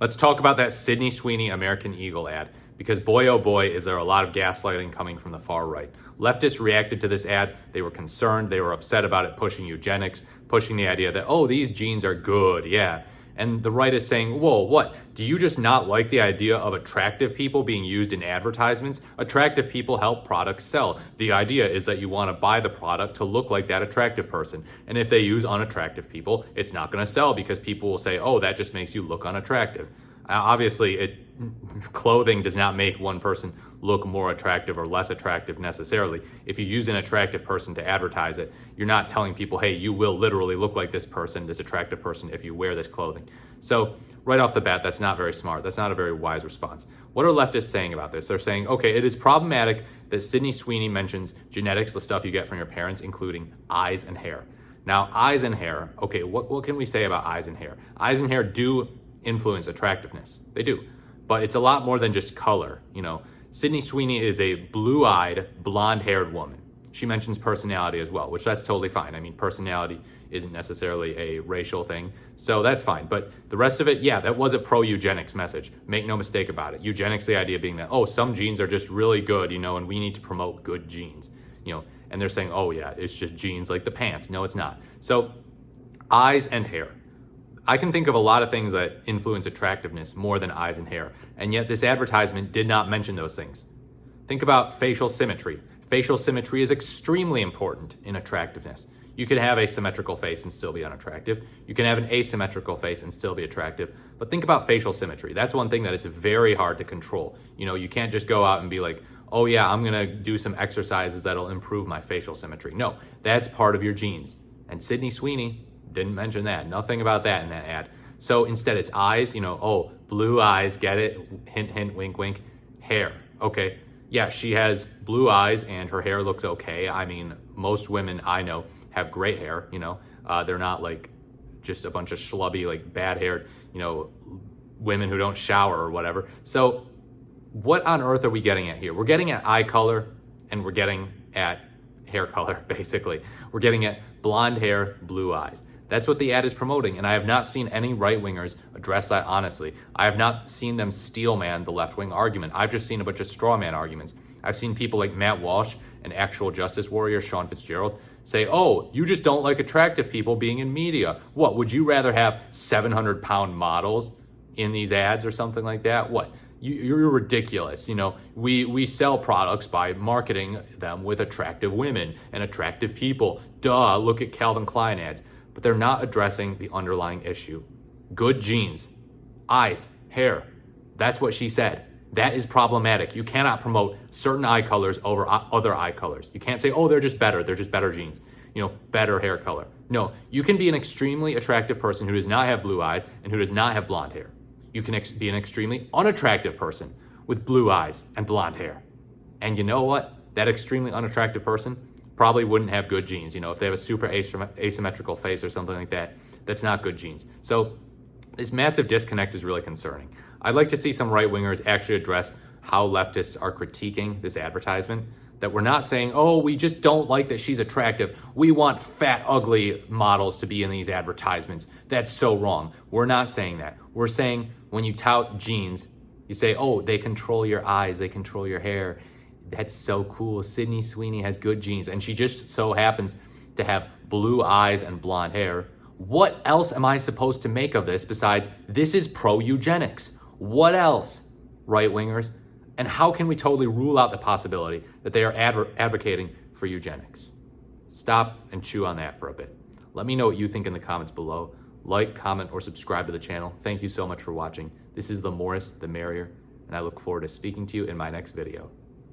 Let's talk about that Sydney Sweeney American Eagle ad, because boy oh boy is there a lot of gaslighting coming from the far right. Leftists reacted to this ad. They were concerned, they were upset about it pushing eugenics, pushing the idea that, oh, these genes are good, yeah. And the right is saying, whoa, what? Do you just not like the idea of attractive people being used in advertisements? Attractive people help products sell. The idea is that you want to buy the product to look like that attractive person. And if they use unattractive people, it's not going to sell because people will say, oh, that just makes you look unattractive. Obviously, clothing does not make one person look more attractive or less attractive necessarily. If you use an attractive person to advertise it, you're not telling people, hey, you will literally look like this person, this attractive person, if you wear this clothing. So right off the bat, that's not very smart. That's not a very wise response. What are leftists saying about this? They're saying, okay, it is problematic that Sydney Sweeney mentions genetics, the stuff you get from your parents, including eyes and hair. Now, eyes and hair, okay, what can we say about eyes and hair? Eyes and hair do influence attractiveness. They do. But it's a lot more than just color. You know, Sydney Sweeney is a blue-eyed, blonde-haired woman. She mentions personality as well, which that's totally fine. I mean, personality isn't necessarily a racial thing, so that's fine. But the rest of it, yeah, that was a pro-eugenics message. Make no mistake about it. Eugenics, the idea being that, oh, some genes are just really good, you know, and we need to promote good genes, you know. And they're saying, oh yeah, it's just genes like the pants. No, it's not. So eyes and hair. I can think of a lot of things that influence attractiveness more than eyes and hair, and yet this advertisement did not mention those things. Think about facial symmetry. Facial symmetry is extremely important in attractiveness. You can have a symmetrical face and still be unattractive. You can have an asymmetrical face and still be attractive. But think about facial symmetry. That's one thing that it's very hard to control. You know, you can't just go out and be like, oh yeah, I'm gonna do some exercises that'll improve my facial symmetry. No, that's part of your genes. And Sydney Sweeney didn't mention that. Nothing about that in that ad. So instead it's eyes, you know, oh, blue eyes, get it? Hint, hint, wink, wink. Hair, okay. Yeah, she has blue eyes and her hair looks okay. I mean, most women I know have great hair, you know. They're not like just a bunch of schlubby, like bad haired, you know, women who don't shower or whatever. So what on earth are we getting at here? We're getting at eye color and we're getting at hair color, basically. We're getting at blonde hair, blue eyes. That's what the ad is promoting, and I have not seen any right-wingers address that honestly. I have not seen them steel-man the left-wing argument. I've just seen a bunch of straw-man arguments. I've seen people like Matt Walsh and actual justice warrior Sean Fitzgerald say, oh, you just don't like attractive people being in media. What, would you rather have 700-pound models in these ads or something like that? What? You're ridiculous. You know, we sell products by marketing them with attractive women and attractive people. Duh, look at Calvin Klein ads. But they're not addressing the underlying issue. Good genes, eyes, hair. That's what she said. That is problematic. You cannot promote certain eye colors over other eye colors. You can't say, oh, they're just better genes. You know, better hair color. No, you can be an extremely attractive person who does not have blue eyes and who does not have blonde hair. You can be an extremely unattractive person with blue eyes and blonde hair. And you know what? That extremely unattractive person probably wouldn't have good genes. You know, if they have a super asymmetrical face or something like that, that's not good genes. So this massive disconnect is really concerning. I'd like to see some right-wingers actually address how leftists are critiquing this advertisement, that we're not saying, oh, we just don't like that she's attractive. We want fat, ugly models to be in these advertisements. That's so wrong. We're not saying that. We're saying when you tout genes, you say, oh, they control your eyes, they control your hair. That's so cool. Sydney Sweeney has good genes, and she just so happens to have blue eyes and blonde hair. What else am I supposed to make of this besides this is pro-eugenics? What else, right-wingers? And how can we totally rule out the possibility that they are advocating for eugenics? Stop and chew on that for a bit. Let me know what you think in the comments below. Like, comment, or subscribe to the channel. Thank you so much for watching. This is the more the merrier, and I look forward to speaking to you in my next video.